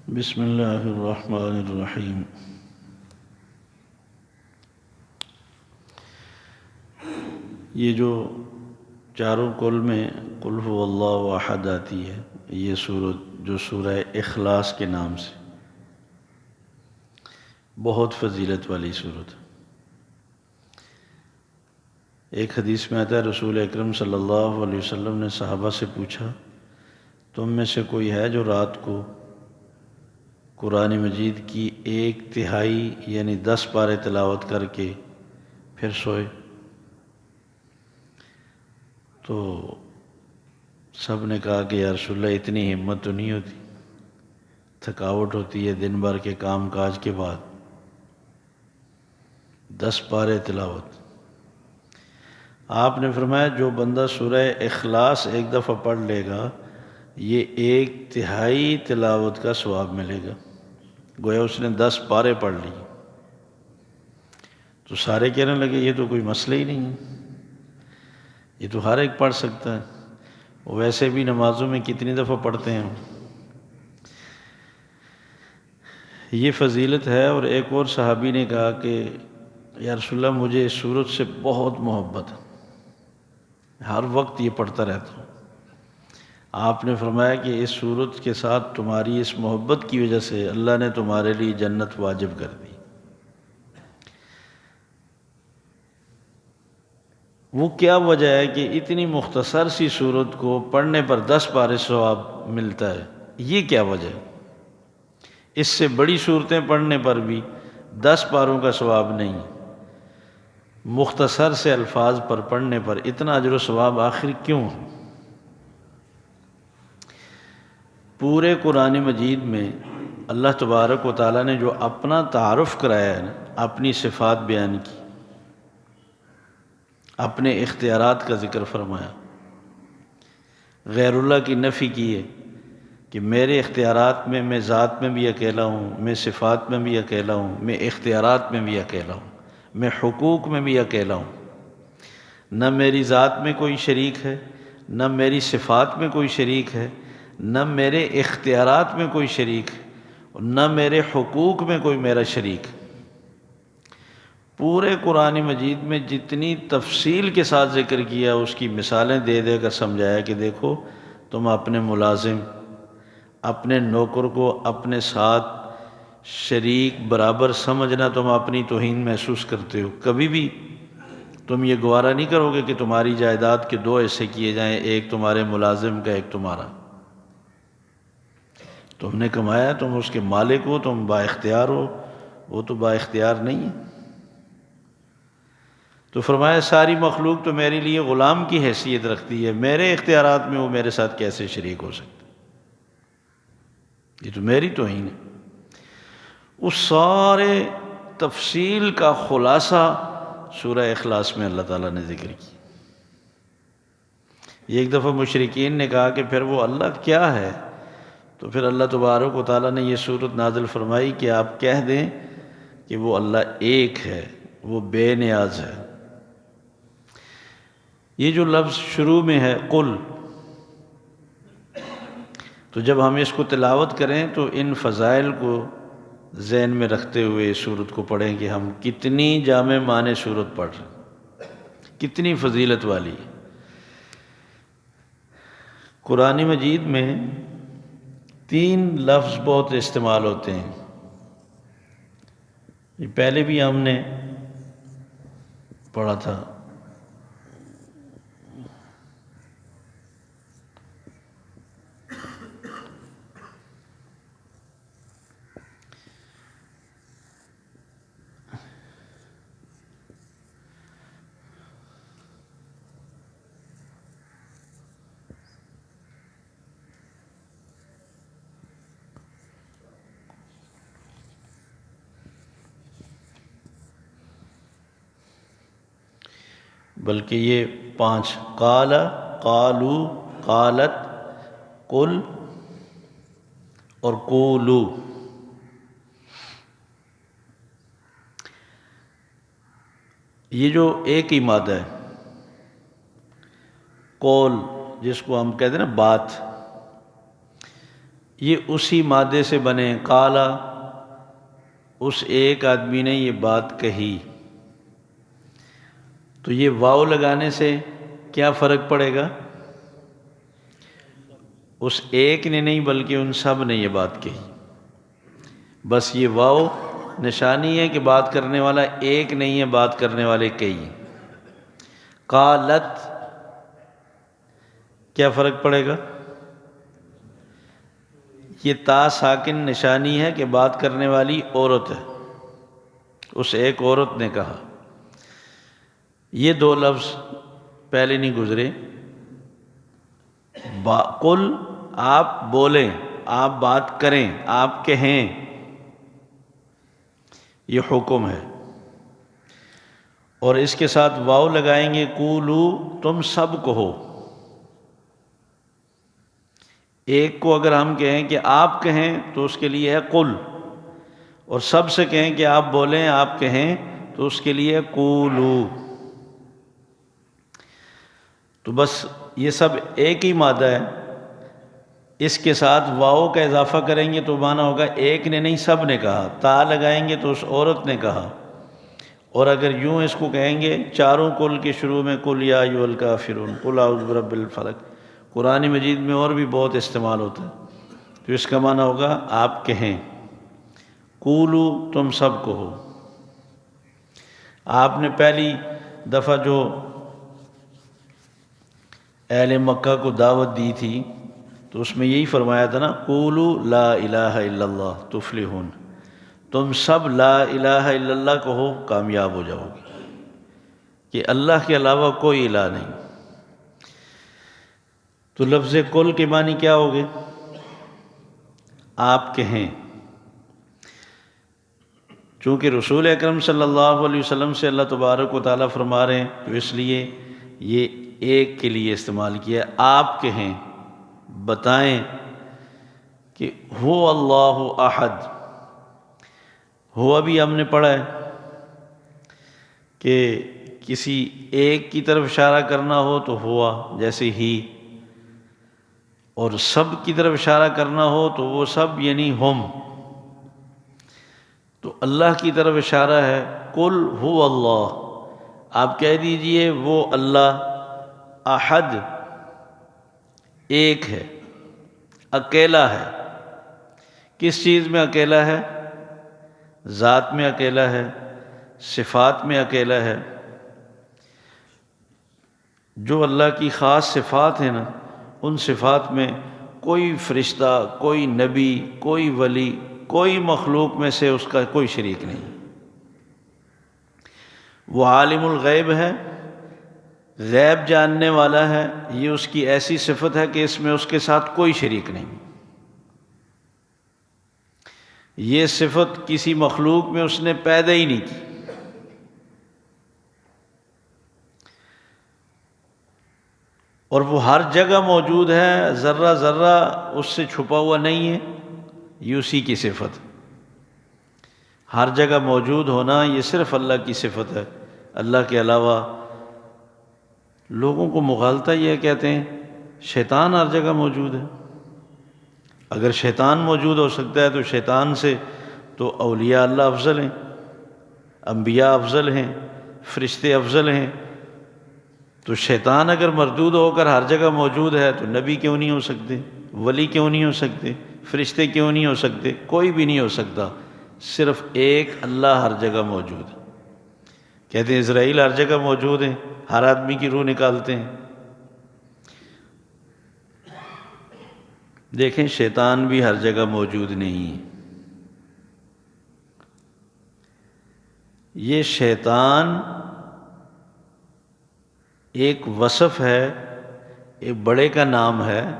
بسم اللہ الرحمن الرحیم۔ یہ جو چاروں کل میں قل هو اللہ احد آتی ہے، یہ سورت جو سورہ اخلاص کے نام سے، بہت فضیلت والی سورت۔ ایک حدیث میں آتا ہے رسول اکرم صلی اللہ علیہ وسلم نے صحابہ سے پوچھا، تم میں سے کوئی ہے جو رات کو قرآن مجید کی 1/3 یعنی 10 پارے تلاوت کر کے پھر سوئے؟ تو سب نے کہا کہ یا رسول اللہ اتنی ہمت تو نہیں ہوتی، تھکاوٹ ہوتی ہے دن بھر کے کام کاج کے بعد، 10 پارے تلاوت۔ آپ نے فرمایا جو بندہ سورہ اخلاص ایک دفعہ پڑھ لے گا یہ 1/3 تلاوت کا ثواب ملے گا، گویا اس نے 10 پارے پڑھ لی۔ تو سارے کہنے لگے یہ تو کوئی مسئلہ ہی نہیں ہے، یہ تو ہر ایک پڑھ سکتا ہے، ویسے بھی نمازوں میں کتنی دفعہ پڑھتے ہیں۔ یہ فضیلت ہے۔ اور ایک اور صحابی نے کہا کہ یا رسول اللہ مجھے اس سورت سے بہت محبت ہے، ہر وقت یہ پڑھتا رہتا ہوں۔ آپ نے فرمایا کہ اس سورت کے ساتھ تمہاری اس محبت کی وجہ سے اللہ نے تمہارے لیے جنت واجب کر دی۔ وہ کیا وجہ ہے کہ اتنی مختصر سی سورت کو پڑھنے پر 10 پارے ثواب ملتا ہے؟ یہ کیا وجہ ہے؟ اس سے بڑی صورتیں پڑھنے پر بھی 10 پاروں کا ثواب نہیں، مختصر سے الفاظ پر پڑھنے پر اتنا اجر و ثواب آخر کیوں؟ پورے قرآن مجید میں اللہ تبارک و تعالیٰ نے جو اپنا تعارف کرایا ہے نا، اپنی صفات بیان کی، اپنے اختیارات کا ذکر فرمایا، غیر اللہ کی نفی کی ہے کہ میرے اختیارات میں میں ذات میں بھی اکیلا ہوں، میں صفات میں بھی اکیلا ہوں، میں اختیارات میں بھی اکیلا ہوں، میں حقوق میں بھی اکیلا ہوں۔ نہ میری ذات میں کوئی شریک ہے، نہ میری صفات میں کوئی شریک ہے، نہ میرے اختیارات میں کوئی شریک ہے، اور نہ میرے حقوق میں کوئی میرا شریک ہے۔ پورے قرآن مجید میں جتنی تفصیل کے ساتھ ذکر کیا اس کی مثالیں دے دے کر سمجھایا کہ دیکھو تم اپنے ملازم، اپنے نوکر کو اپنے ساتھ شریک برابر سمجھنا، تم اپنی توہین محسوس کرتے ہو۔ کبھی بھی تم یہ گوارا نہیں کرو گے کہ تمہاری جائیداد کے 2 حصے کیے جائیں، ایک تمہارے ملازم کا ایک تمہارا۔ تم نے کمایا، تم اس کے مالک ہو، تم با اختیار ہو، وہ تو با اختیار نہیں ہے۔ تو فرمایا ساری مخلوق تو میرے لیے غلام کی حیثیت رکھتی ہے، میرے اختیارات میں وہ میرے ساتھ کیسے شریک ہو سکتا؟ یہ تو میری توہین ہے۔ اس سارے تفصیل کا خلاصہ سورہ اخلاص میں اللہ تعالیٰ نے ذکر کی۔ ایک دفعہ مشرکین نے کہا کہ پھر وہ اللہ کیا ہے؟ تو پھر اللہ تبارک و تعالیٰ نے یہ سورت نازل فرمائی کہ آپ کہہ دیں کہ وہ اللہ ایک ہے، وہ بے نیاز ہے۔ یہ جو لفظ شروع میں ہے قل، تو جب ہم اس کو تلاوت کریں تو ان فضائل کو ذہن میں رکھتے ہوئے اس سورت کو پڑھیں کہ ہم کتنی جامع معنی سورت پڑھ رہے ہیں، کتنی فضیلت والی ہے۔ قرآن مجید میں 3 لفظ بہت استعمال ہوتے ہیں، یہ پہلے بھی ہم نے پڑھا تھا۔ بلکہ یہ 5 قال، قالو، قالت، قل اور قولو، یہ جو ایک ہی مادہ ہے۔ قول جس کو ہم کہتے ہیں نا بات، یہ اسی مادے سے بنے، قالا اس ایک آدمی نے یہ بات کہی۔ تو یہ واو لگانے سے کیا فرق پڑے گا؟ اس ایک نے نہیں بلکہ ان سب نے یہ بات کہی۔ بس یہ واو نشانی ہے کہ بات کرنے والا ایک نہیں ہے، بات کرنے والے کئی ہیں۔ قالت کیا فرق پڑے گا؟ یہ تا ساکن نشانی ہے کہ بات کرنے والی عورت ہے، اس ایک عورت نے کہا۔ یہ دو لفظ پہلے نہیں گزرے۔ قل آپ بولیں، آپ بات کریں، آپ کہیں، یہ حکم ہے۔ اور اس کے ساتھ واو لگائیں گے، قولو تم سب کہو۔ ایک کو اگر ہم کہیں کہ آپ کہیں تو اس کے لیے ہے قل، اور سب سے کہیں کہ آپ بولیں، آپ کہیں تو اس کے لیے قولو۔ تو بس یہ سب ایک ہی مادہ ہے، اس کے ساتھ واو کا اضافہ کریں گے تو معنی ہوگا ایک نے نہیں سب نے کہا۔ تا لگائیں گے تو اس عورت نے کہا۔ اور اگر یوں اس کو کہیں گے چاروں کل کے شروع میں قل یا ایھا الکافرون، قل اعوذ برب الفلق، قرآن مجید میں اور بھی بہت استعمال ہوتا ہے، تو اس کا معنی ہوگا آپ کہیں، قولو تم سب کہو۔ آپ نے پہلی دفعہ جو اہل مکہ کو دعوت دی تھی تو اس میں یہی فرمایا تھا نا، قولو لا الہ الا اللہ تفلحون، تم سب لا الہ الا اللہ کہو کامیاب ہو جاؤ گے، کہ اللہ کے علاوہ کوئی الہ نہیں۔ تو لفظ قل کے معنی کیا ہوگے؟ آپ کہیں۔ چونکہ رسول اکرم صلی اللہ علیہ وسلم سے اللہ تبارک و تعالیٰ فرما رہے ہیں تو اس لیے یہ ایک کے لیے استعمال کیا۔ آپ کہیں، بتائیں کہ ہو اللہ احد۔ ہوا بھی ہم نے پڑھا ہے کہ کسی ایک کی طرف اشارہ کرنا ہو تو ہوا، جیسے ہی، اور سب کی طرف اشارہ کرنا ہو تو وہ سب یعنی ہم۔ تو اللہ کی طرف اشارہ ہے، قل هو اللہ، آپ کہہ دیجئے وہ اللہ احد ایک ہے، اکیلا ہے۔ کس چیز میں اکیلا ہے؟ ذات میں اکیلا ہے، صفات میں اکیلا ہے۔ جو اللہ کی خاص صفات ہیں نا، ان صفات میں کوئی فرشتہ، کوئی نبی، کوئی ولی، کوئی مخلوق میں سے اس کا کوئی شریک نہیں۔ وہ عالم الغیب ہے، غیب جاننے والا ہے، یہ اس کی ایسی صفت ہے کہ اس میں اس کے ساتھ کوئی شریک نہیں۔ یہ صفت کسی مخلوق میں اس نے پیدا ہی نہیں کی۔ اور وہ ہر جگہ موجود ہے، ذرہ ذرہ اس سے چھپا ہوا نہیں ہے، یہ اسی کی صفت۔ ہر جگہ موجود ہونا یہ صرف اللہ کی صفت ہے، اللہ کے علاوہ۔ لوگوں کو مغالطہ یہ کہتے ہیں شیطان ہر جگہ موجود ہے۔ اگر شیطان موجود ہو سکتا ہے تو شیطان سے تو اولیاء اللہ افضل ہیں، انبیاء افضل ہیں، فرشتے افضل ہیں۔ تو شیطان اگر مردود ہو کر ہر جگہ موجود ہے تو نبی کیوں نہیں ہو سکتے، ولی کیوں نہیں ہو سکتے، فرشتے کیوں نہیں ہو سکتے؟ کوئی بھی نہیں ہو سکتا، صرف ایک اللہ ہر جگہ موجود ہے۔ کہتے ہیں اسرائیل ہر جگہ موجود ہیں، ہر آدمی کی روح نکالتے ہیں۔ دیکھیں شیطان بھی ہر جگہ موجود نہیں ہے۔ یہ شیطان ایک وصف ہے، ایک بڑے کا نام ہے۔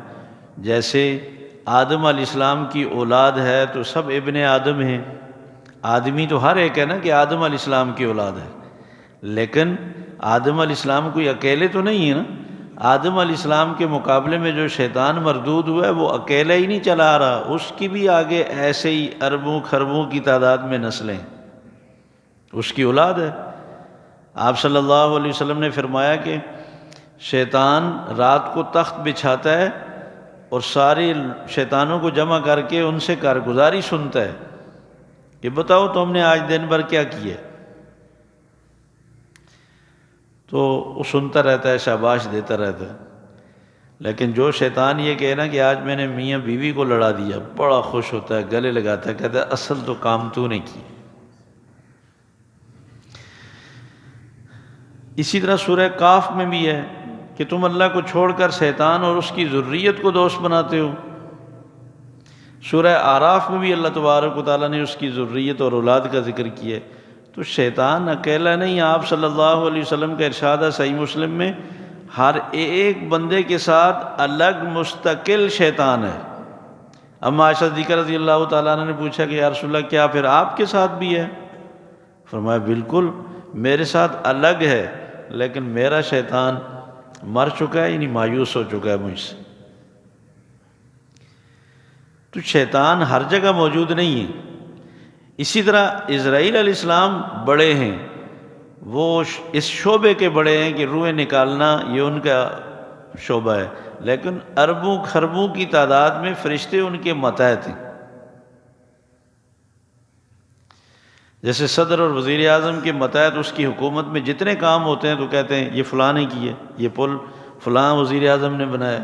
جیسے آدم علیہ السلام کی اولاد ہے تو سب ابن آدم ہیں، آدمی تو ہر ایک ہے نا کہ آدم علیہ السلام کی اولاد ہے، لیکن آدم علیہ السلام کوئی اکیلے تو نہیں ہے نا۔ آدم علیہ السلام کے مقابلے میں جو شیطان مردود ہوا ہے وہ اکیلا ہی نہیں چلا آ رہا، اس کی بھی آگے ایسے ہی اربوں خربوں کی تعداد میں نسلیں اس کی اولاد ہے۔ آپ صلی اللہ علیہ وسلم نے فرمایا کہ شیطان رات کو تخت بچھاتا ہے اور ساری شیطانوں کو جمع کر کے ان سے کارگزاری سنتا ہے کہ بتاؤ تم نے آج دن بھر کیا کیا، تو وہ سنتا رہتا ہے، شاباش دیتا رہتا ہے۔ لیکن جو شیطان یہ کہنا کہ آج میں نے میاں بیوی کو لڑا دیا، بڑا خوش ہوتا ہے، گلے لگاتا ہے، کہتا ہے اصل تو کام تو نے کی۔ اسی طرح سورہ کاف میں بھی ہے کہ تم اللہ کو چھوڑ کر شیطان اور اس کی ذریت کو دوست بناتے ہو۔ سورہ اعراف میں بھی اللہ تبارک و تعالیٰ نے اس کی ذریت اور اولاد کا ذکر کیا ہے۔ تو شیطان اکیلا نہیں، آپ صلی اللہ علیہ وسلم کا ارشاد ہے صحیح مسلم میں، ہر ایک بندے کے ساتھ الگ مستقل شیطان ہے۔ اما عائشہ صدیقہ رضی اللہ تعالیٰ عنہ نے پوچھا کہ یا رسول اللہ کیا پھر آپ کے ساتھ بھی ہے؟ فرمایا بالکل، میرے ساتھ الگ ہے، لیکن میرا شیطان مر چکا ہے، یعنی مایوس ہو چکا ہے مجھ سے۔ تو شیطان ہر جگہ موجود نہیں ہے۔ اسی طرح اسرائیل علیہ السلام بڑے ہیں، وہ اس شعبے کے بڑے ہیں کہ روحیں نکالنا یہ ان کا شعبہ ہے، لیکن اربوں خربوں کی تعداد میں فرشتے ان کے ماتحت ہیں۔ جیسے صدر اور وزیر اعظم کے ماتحت اس کی حکومت میں جتنے کام ہوتے ہیں تو کہتے ہیں یہ فلاں نے کی ہے، یہ پل فلاں وزیر اعظم نے بنایا،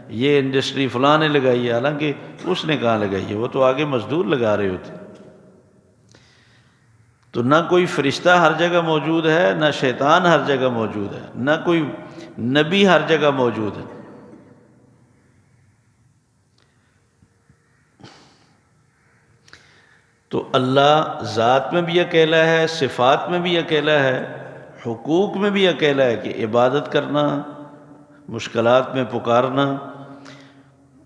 یہ انڈسٹری فلاں نے لگائی ہے، حالانکہ اس نے کہاں لگائی ہے، وہ تو آگے مزدور لگا رہے ہوتے۔ تو نہ کوئی فرشتہ ہر جگہ موجود ہے، نہ شیطان ہر جگہ موجود ہے، نہ کوئی نبی ہر جگہ موجود ہے۔ تو اللہ ذات میں بھی اکیلا ہے، صفات میں بھی اکیلا ہے، حقوق میں بھی اکیلا ہے کہ عبادت کرنا، مشکلات میں پکارنا،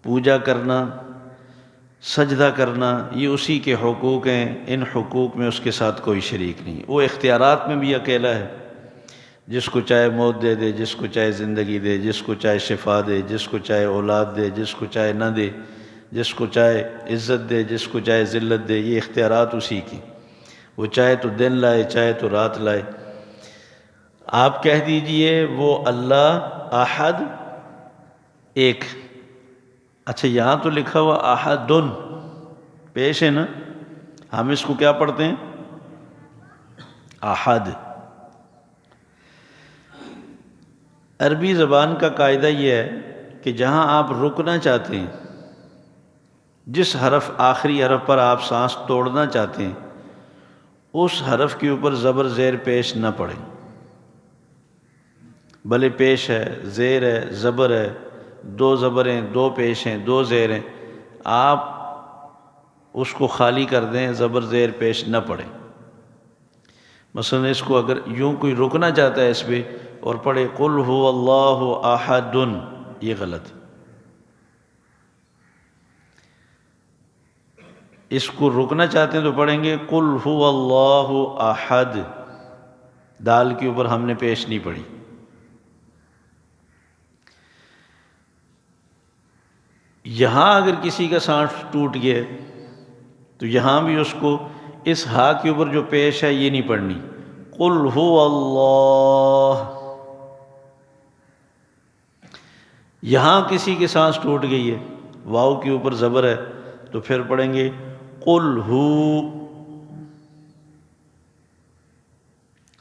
پوجا کرنا، سجدہ کرنا، یہ اسی کے حقوق ہیں۔ ان حقوق میں اس کے ساتھ کوئی شریک نہیں۔ وہ اختیارات میں بھی اکیلا ہے، جس کو چاہے موت دے دے، جس کو چاہے زندگی دے، جس کو چاہے شفا دے، جس کو چاہے اولاد دے، جس کو چاہے نہ دے، جس کو چاہے عزت دے، جس کو چاہے ذلت دے، یہ اختیارات اسی کی۔ وہ چاہے تو دن لائے، چاہے تو رات لائے۔ آپ کہہ دیجئے وہ اللہ احد، ایک۔ اچھا یہاں تو لکھا ہوا احدن پیش ہے نا، ہم اس کو کیا پڑھتے ہیں؟ احد۔ عربی زبان کا قاعدہ یہ ہے کہ جہاں آپ رکنا چاہتے ہیں، جس حرف آخری حرف پر آپ سانس توڑنا چاہتے ہیں، اس حرف کے اوپر زبر زیر پیش نہ پڑیں، بھلے پیش ہے، زیر ہے، زبر ہے، دو زبریں، دو پیش ہیں، دو زیر ہیں، آپ اس کو خالی کر دیں، زبر زیر پیش نہ پڑیں۔ مثلا اس کو اگر یوں کوئی رکنا چاہتا ہے اس پہ اور پڑھے قل هو اللہ احد، یہ غلط۔ اس کو رکنا چاہتے ہیں تو پڑھیں گے قل هو اللہ احد، دال کے اوپر ہم نے پیش نہیں پڑھی۔ یہاں اگر کسی کا سانس ٹوٹ گیا تو یہاں بھی اس کو اس ہا کے اوپر جو پیش ہے یہ نہیں پڑھنی، قل هو اللہ۔ یہاں کسی کی سانس ٹوٹ گئی ہے، واو کے اوپر زبر ہے، تو پھر پڑھیں گے قل ہو،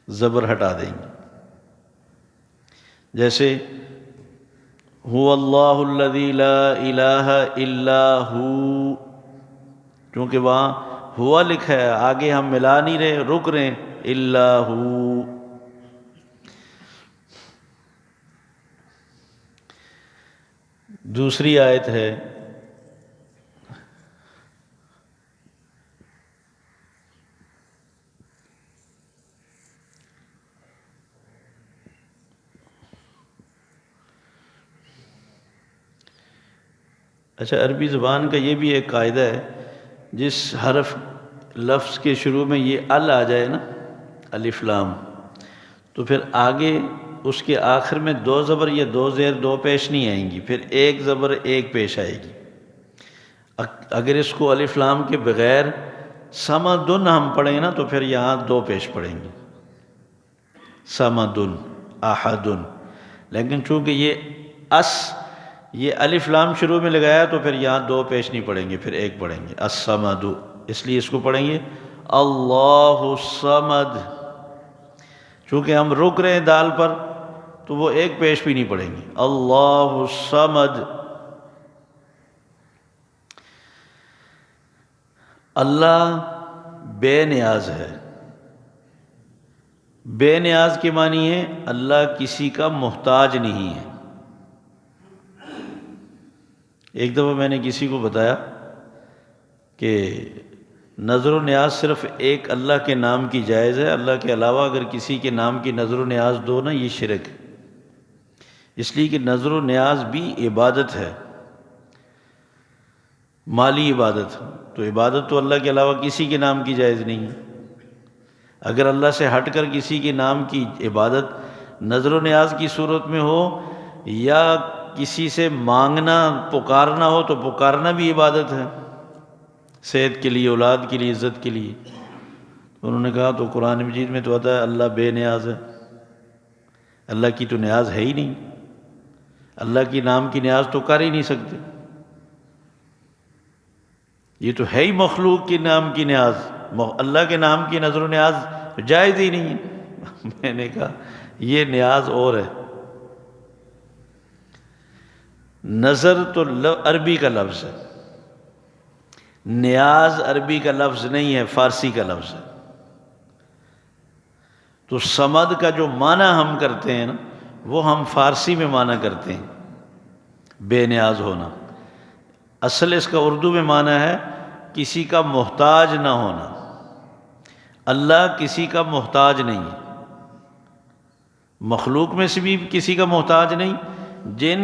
زبر ہٹا دیں گے۔ جیسے هو اللہ الذی لا الہ الا ہو، کیونکہ وہاں ہوا لکھا ہے، آگے ہم ملا نہیں رہے، رک رہے ہیں، الا ہو۔ دوسری آیت ہے اچھا عربی زبان کا یہ بھی ایک قاعدہ ہے، جس حرف لفظ کے شروع میں یہ ال آ جائے نا، الف لام، تو پھر آگے اس کے آخر میں دو زبر یا دو زیر دو پیش نہیں آئیں گی، پھر ایک زبر ایک پیش آئے گی۔ اگر اس کو الف لام کے بغیر سمدن ہم پڑھیں نا تو پھر یہاں دو پیش پڑھیں گے، سمدن احدن۔ لیکن چونکہ یہ اس یہ الف لام شروع میں لگایا تو پھر یہاں دو پیش نہیں پڑھیں گے، پھر ایک پڑھیں گے، الصمد، اس لیے اس کو پڑھیں گے اللہ الصمد۔ چونکہ ہم رک رہے ہیں دال پر تو وہ ایک پیش بھی نہیں پڑھیں گے، اللہ الصمد۔ اللہ بے نیاز ہے۔ بے نیاز کے معنی ہے اللہ کسی کا محتاج نہیں ہے۔ ایک دفعہ میں نے کسی کو بتایا کہ نظر و نیاز صرف ایک اللہ کے نام کی جائز ہے، اللہ کے علاوہ اگر کسی کے نام کی نظر و نیاز دو نا، یہ شرک ہے۔ اس لیے کہ نظر و نیاز بھی عبادت ہے، مالی عبادت، تو عبادت تو اللہ کے علاوہ کسی کے نام کی جائز نہیں ہے۔ اگر اللہ سے ہٹ کر کسی کے نام کی عبادت نظر و نیاز کی صورت میں ہو یا کسی سے مانگنا پکارنا ہو تو پکارنا بھی عبادت ہے، صحت کے لیے، اولاد کے لیے، عزت کے لیے۔ انہوں نے کہا تو قرآن مجید میں تو آتا ہے اللہ بے نیاز ہے، اللہ کی تو نیاز ہے ہی نہیں، اللہ کی نام کی نیاز تو کر ہی نہیں سکتے، یہ تو ہے ہی مخلوق کے نام کی نیاز، اللہ کے نام کی نظر و نیاز جائز ہی نہیں ہے۔ میں نے کہا یہ نیاز اور ہے، نظر تو عربی کا لفظ ہے، نیاز عربی کا لفظ نہیں ہے، فارسی کا لفظ ہے۔ تو صمد کا جو معنی ہم کرتے ہیں نا، وہ ہم فارسی میں معنی کرتے ہیں بے نیاز ہونا، اصل اس کا اردو میں معنی ہے کسی کا محتاج نہ ہونا۔ اللہ کسی کا محتاج نہیں ہے، مخلوق میں سے بھی کسی کا محتاج نہیں، جن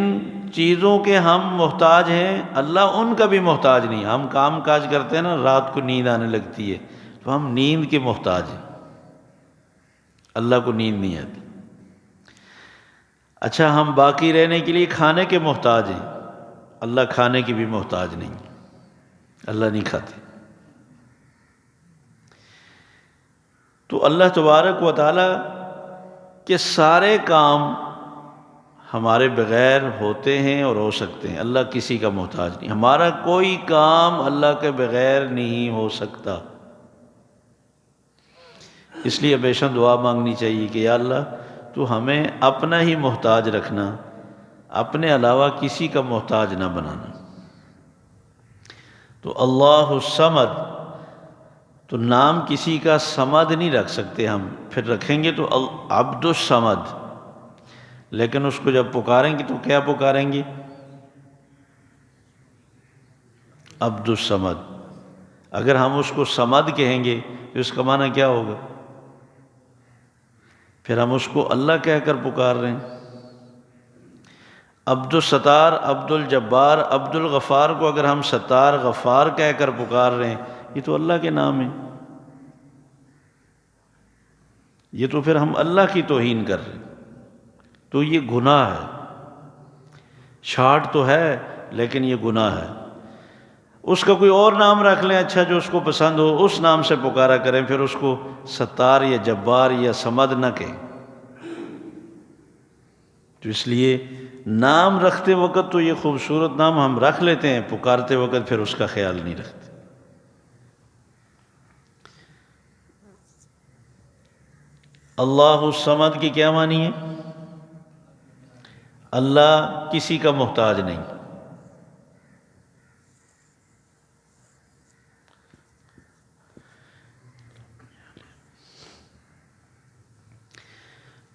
چیزوں کے ہم محتاج ہیں اللہ ان کا بھی محتاج نہیں۔ ہم کام کاج کرتے ہیں نا، رات کو نیند آنے لگتی ہے تو ہم نیند کے محتاج ہیں، اللہ کو نیند نہیں آتی۔ اچھا، ہم باقی رہنے کے لیے کھانے کے محتاج ہیں، اللہ کھانے کی بھی محتاج نہیں، اللہ نہیں کھاتے۔ تو اللہ تبارک و تعالیٰ کے سارے کام ہمارے بغیر ہوتے ہیں اور ہو سکتے ہیں، اللہ کسی کا محتاج نہیں، ہمارا کوئی کام اللہ کے بغیر نہیں ہو سکتا۔ اس لیے ہمیشہ دعا مانگنی چاہیے کہ یا اللہ تو ہمیں اپنا ہی محتاج رکھنا، اپنے علاوہ کسی کا محتاج نہ بنانا۔ تو اللہ الصمد، تو نام کسی کا صمد نہیں رکھ سکتے ہم، پھر رکھیں گے تو عبد الصمد، لیکن اس کو جب پکاریں گے تو کیا پکاریں گے؟ عبد الصمد۔ اگر ہم اس کو صمد کہیں گے تو اس کا معنی کیا ہوگا؟ پھر ہم اس کو اللہ کہہ کر پکار رہے ہیں۔ عبد الستار، عبد الجبار، عبد الغفار کو اگر ہم ستار غفار کہہ کر پکار رہے ہیں، یہ تو اللہ کے نام ہیں، یہ تو پھر ہم اللہ کی توہین کر رہے ہیں، تو یہ گناہ ہے۔ چھاٹ تو ہے لیکن یہ گناہ ہے۔ اس کا کوئی اور نام رکھ لیں اچھا، جو اس کو پسند ہو، اس نام سے پکارا کریں، پھر اس کو ستار یا جبار یا صمد نہ کہیں۔ تو اس لیے نام رکھتے وقت تو یہ خوبصورت نام ہم رکھ لیتے ہیں، پکارتے وقت پھر اس کا خیال نہیں رکھتے۔ اللہ الصمد کی کیا معنی ہے؟ اللہ کسی کا محتاج نہیں۔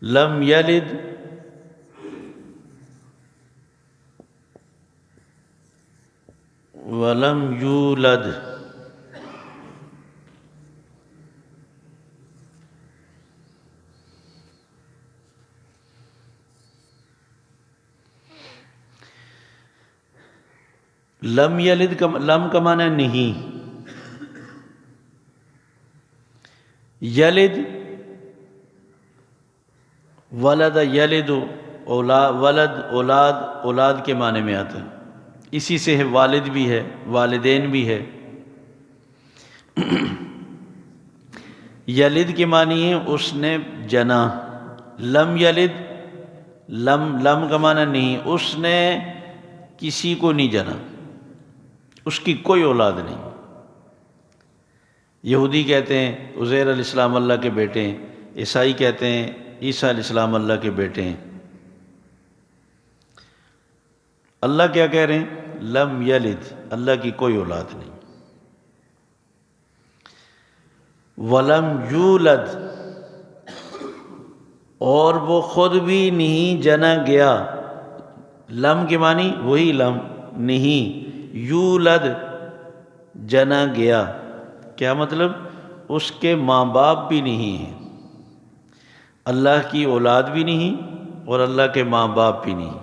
لم یلد ولم یولد، لم یلد کا لم کا معنی نہیں، یلد ولد یلد اولاد، ولد اولاد، اولاد کے معنی میں آتا ہے، اسی سے ہے والد بھی ہے، والدین بھی ہے۔ یلد کے معنی ہے اس نے جنا، لم یلد، لم کا معنی نہیں، اس نے کسی کو نہیں جنا، اس کی کوئی اولاد نہیں۔ یہودی کہتے ہیں عزیر علیہ السلام اللہ کے بیٹے ہیں، عیسائی کہتے ہیں عیسیٰ علیہ السلام اللہ کے بیٹے ہیں۔ اللہ کیا کہہ رہے ہیں؟ لم یلد، اللہ کی کوئی اولاد نہیں۔ ولم یولد، اور وہ خود بھی نہیں جنا گیا۔ لم کے معنی وہی لم، نہیں، یولد جنا گیا، کیا مطلب؟ اس کے ماں باپ بھی نہیں ہیں، اللہ کی اولاد بھی نہیں اور اللہ کے ماں باپ بھی نہیں۔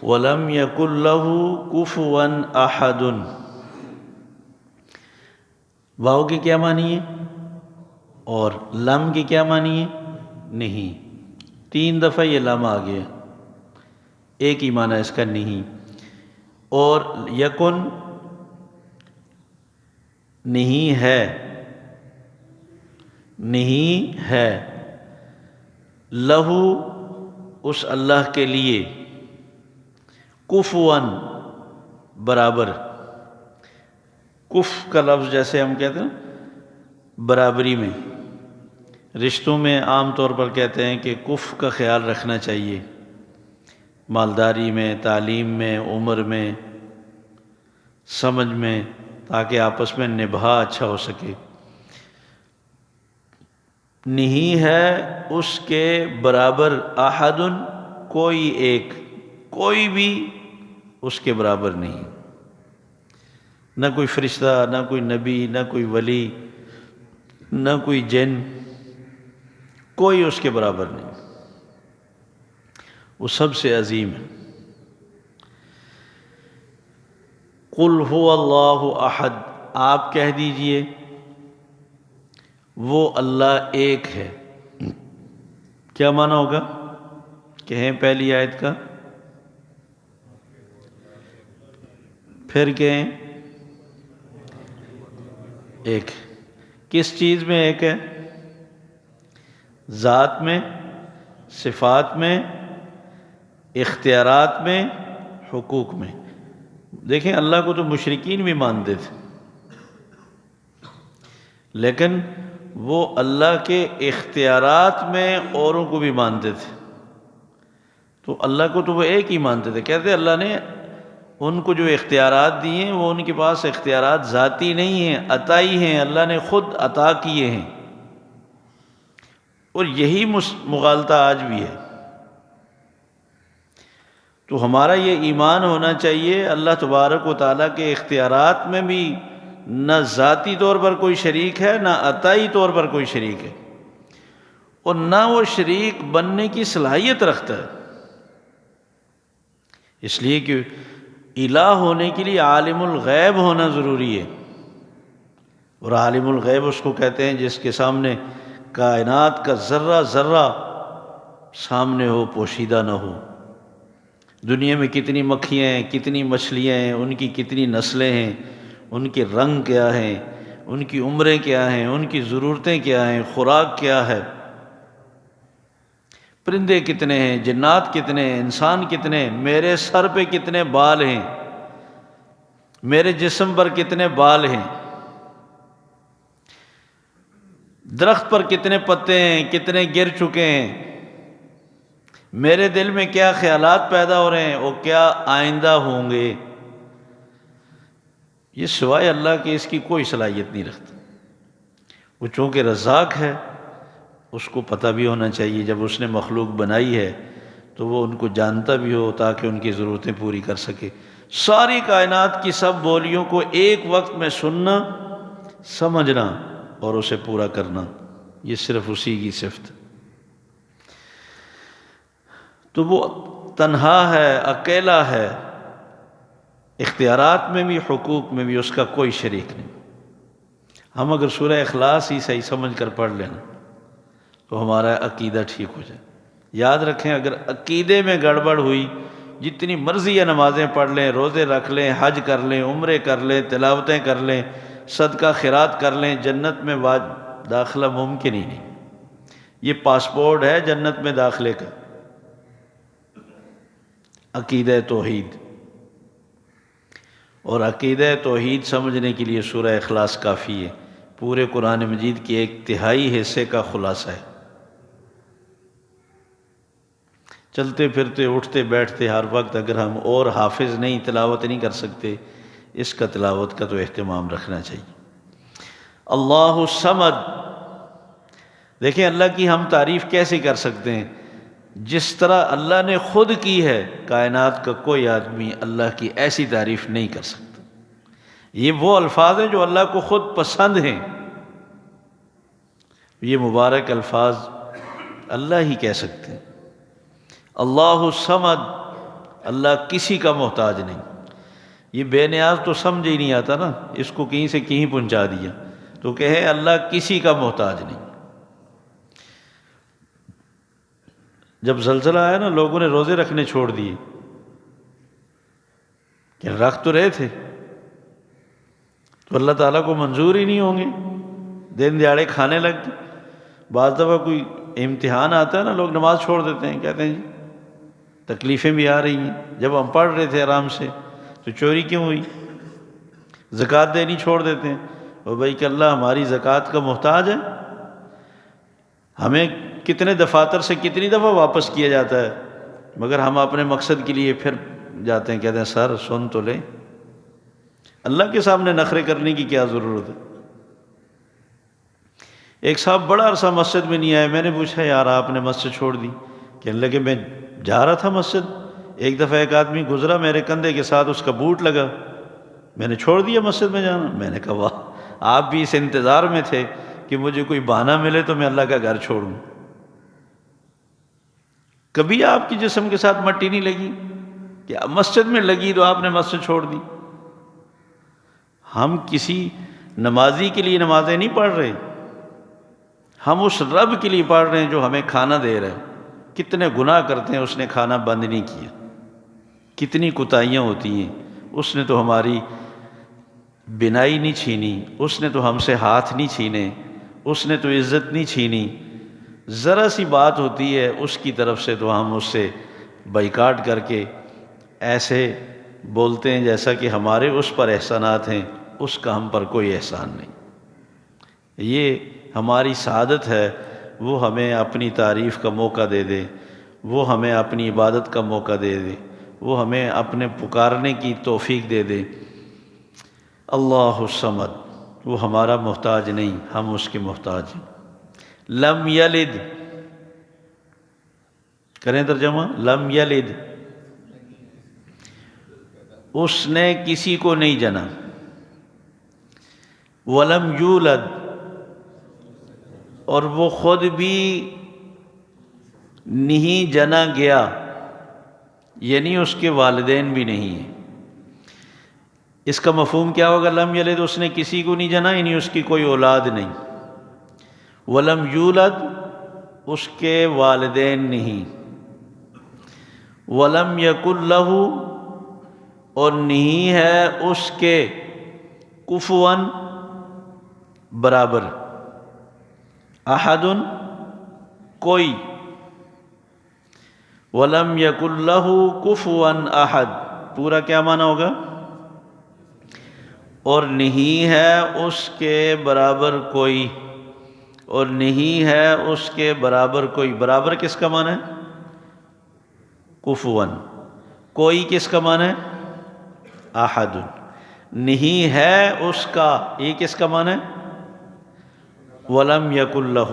وَلَمْ يَكُنْ لَهُ كُفُوًا أَحَدٌ، واو کی کیا معنی ہے اور لم کی کیا معنی ہے؟ نہیں، 3 دفعہ یہ لم آ گیا، ایک ہی معنی اس کا نہیں۔ اور یکن نہیں ہے، نہیں ہے، لہو اس اللہ کے لیے، کفواً برابر، کف کا لفظ جیسے ہم کہتے ہیں برابری میں، رشتوں میں عام طور پر کہتے ہیں کہ کف کا خیال رکھنا چاہیے، مالداری میں، تعلیم میں، عمر میں، سمجھ میں، تاکہ آپس میں نبھا اچھا ہو سکے۔ نہیں ہے اس کے برابر، احد، کوئی ایک، کوئی بھی اس کے برابر نہیں، نہ کوئی فرشتہ، نہ کوئی نبی، نہ کوئی ولی، نہ کوئی جن، کوئی اس کے برابر نہیں، وہ سب سے عظیم ہے۔ قل هو اللہ احد، آپ کہہ دیجئے وہ اللہ ایک ہے۔ کیا معنی ہوگا؟ کہیں پہلی آیت کا، پھر کہیں ایک، کس چیز میں ایک ہے؟ ذات میں، صفات میں، اختیارات میں، حقوق میں۔ دیکھیں اللہ کو تو مشرکین بھی مانتے تھے، لیکن وہ اللہ کے اختیارات میں اوروں کو بھی مانتے تھے، تو اللہ کو تو وہ ایک ہی مانتے تھے، کہتے اللہ نے ان کو جو اختیارات دیے ہیں وہ ان کے پاس اختیارات ذاتی نہیں ہیں، عطائی ہیں، اللہ نے خود عطا کیے ہیں۔ اور یہی مغالطہ آج بھی ہے۔ تو ہمارا یہ ایمان ہونا چاہیے اللہ تبارک و تعالیٰ کے اختیارات میں بھی نہ ذاتی طور پر کوئی شریک ہے، نہ عطائی طور پر کوئی شریک ہے، اور نہ وہ شریک بننے کی صلاحیت رکھتا ہے، اس لیے کہ الہ ہونے کے لیے عالم الغیب ہونا ضروری ہے، اور عالم الغیب اس کو کہتے ہیں جس کے سامنے کائنات کا ذرہ ذرہ سامنے ہو، پوشیدہ نہ ہو۔ دنیا میں کتنی مکھیاں ہیں، کتنی مچھلیاں ہیں، ان کی کتنی نسلیں ہیں، ان کے رنگ کیا ہیں، ان کی عمریں کیا ہیں، ان کی ضرورتیں کیا ہیں، خوراک کیا ہے، پرندے کتنے ہیں، جنات کتنے ہیں، انسان کتنے ہیں، میرے سر پہ کتنے بال ہیں، میرے جسم پر کتنے بال ہیں، درخت پر کتنے پتے ہیں، کتنے گر چکے ہیں، میرے دل میں کیا خیالات پیدا ہو رہے ہیں اور کیا آئندہ ہوں گے، یہ سوائے اللہ کے اس کی کوئی صلاحیت نہیں رکھتا۔ وہ چونکہ رزاق ہے، اس کو پتہ بھی ہونا چاہیے، جب اس نے مخلوق بنائی ہے تو وہ ان کو جانتا بھی ہو تاکہ ان کی ضرورتیں پوری کر سکے۔ ساری کائنات کی سب بولیوں کو ایک وقت میں سننا، سمجھنا اور اسے پورا کرنا۔ یہ صرف اسی کی صفت۔ تو وہ تنہا ہے، اکیلا ہے، اختیارات میں بھی حقوق میں بھی اس کا کوئی شریک نہیں۔ ہم اگر سورہ اخلاص ہی صحیح سمجھ کر پڑھ لیں تو ہمارا عقیدہ ٹھیک ہو جائے۔ یاد رکھیں، اگر عقیدے میں گڑبڑ ہوئی، جتنی مرضی ہے نمازیں پڑھ لیں، روزے رکھ لیں، حج کر لیں، عمرے کر لیں، تلاوتیں کر لیں، صدقہ خیرات کر لیں، جنت میں داخلہ ممکن ہی نہیں۔ یہ پاسپورٹ ہے جنت میں داخلے کا، عقیدہ توحید۔ اور عقیدہ توحید سمجھنے کے لیے سورہ اخلاص کافی ہے، پورے قرآن مجید کی 1/3 حصے کا خلاصہ ہے۔ چلتے پھرتے اٹھتے بیٹھتے ہر وقت اگر ہم اور حافظ نہیں، تلاوت نہیں کر سکتے، اس کا تلاوت کا تو اہتمام رکھنا چاہیے۔ اللہ الصمد، دیکھیں اللہ کی ہم تعریف کیسے کر سکتے ہیں؟ جس طرح اللہ نے خود کی ہے، کائنات کا کوئی آدمی اللہ کی ایسی تعریف نہیں کر سکتا۔ یہ وہ الفاظ ہیں جو اللہ کو خود پسند ہیں، یہ مبارک الفاظ اللہ ہی کہہ سکتے ہیں۔ اللہ الصمد، اللہ کسی کا محتاج نہیں۔ یہ بے نیاز تو سمجھ ہی نہیں آتا نا، اس کو کہیں سے کہیں پہنچا دیا تو کہے اللہ کسی کا محتاج نہیں۔ جب زلزلہ آیا نا، لوگوں نے روزے رکھنے چھوڑ دیے، کہ رکھ تو رہے تھے، تو اللہ تعالیٰ کو منظور ہی نہیں ہوں گے، دن دیہڑے کھانے لگ گئے۔ بعض دفعہ کوئی امتحان آتا ہے نا، لوگ نماز چھوڑ دیتے ہیں، کہتے ہیں جی تکلیفیں بھی آ رہی ہیں، جب ہم پڑھ رہے تھے آرام سے تو چوری کیوں ہوئی؟ زکوٰۃ دینی چھوڑ دیتے ہیں، اور بھائی کہ اللہ ہماری زکوٰۃ کا محتاج ہے؟ ہمیں کتنے دفاتر سے کتنی دفعہ واپس کیا جاتا ہے، مگر ہم اپنے مقصد کے لیے پھر جاتے ہیں، کہتے ہیں سر سن تو لیں، اللہ کے سامنے نخرے کرنے کی کیا ضرورت ہے؟ ایک صاحب بڑا عرصہ مسجد میں نہیں آئے، میں نے پوچھا یار آپ نے مسجد چھوڑ دی؟ کہنے لگے میں جا رہا تھا مسجد، ایک دفعہ ایک آدمی گزرا میرے کندھے کے ساتھ، اس کا بوٹ لگا، میں نے چھوڑ دیا مسجد میں جانا۔ میں نے کہا واہ، آپ بھی اس انتظار میں تھے کہ مجھے کوئی بہانہ ملے تو میں اللہ کا گھر چھوڑوں۔ کبھی آپ کی جسم کے ساتھ مٹی نہیں لگی کہ مسجد میں لگی تو آپ نے مسجد چھوڑ دی؟ ہم کسی نمازی کے لیے نمازیں نہیں پڑھ رہے، ہم اس رب کے لیے پڑھ رہے ہیں جو ہمیں کھانا دے رہا ہے۔ کتنے گناہ کرتے ہیں، اس نے کھانا بند نہیں کیا، کتنی کوتاہیاں ہوتی ہیں، اس نے تو ہماری بینائی نہیں چھینی، اس نے تو ہم سے ہاتھ نہیں چھینے، اس نے تو عزت نہیں چھینی۔ ذرا سی بات ہوتی ہے اس کی طرف سے تو ہم اس سے بائیکاٹ کر کے ایسے بولتے ہیں جیسا کہ ہمارے اس پر احسانات ہیں، اس کا ہم پر کوئی احسان نہیں۔ یہ ہماری سعادت ہے، وہ ہمیں اپنی تعریف کا موقع دے دے، وہ ہمیں اپنی عبادت کا موقع دے دے، وہ ہمیں اپنے پکارنے کی توفیق دے دے۔ اللہ الصمد، وہ ہمارا محتاج نہیں، ہم اس کے محتاج ہیں۔ لم یلد، کریں ترجمہ، لم یلد، اس نے کسی کو نہیں جنا۔ ولم یولد، اور وہ خود بھی نہیں جنا گیا، یعنی اس کے والدین بھی نہیں ہیں۔ اس کا مفہوم کیا ہوگا؟ لم یلد، اس نے کسی کو نہیں جنا، یعنی اس کی کوئی اولاد نہیں۔ ولم یولد، اس کے والدین نہیں۔ ولم یکن لہ، اور نہیں ہے اس کے کفوا، برابر، احد، کوئی۔ ولم یکن لہ کفوا احد، پورا کیا معنی ہوگا؟ اور نہیں ہے اس کے برابر کوئی، اور نہیں ہے اس کے برابر کوئی۔ برابر کس کا معنی ہے؟ کفوا۔ کوئی کس کا معنی ہے؟ احد۔ نہیں ہے اس کا، یہ کس کا معنی ہے؟ ولم یکن لہ۔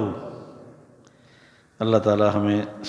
اللہ تعالی ہمیں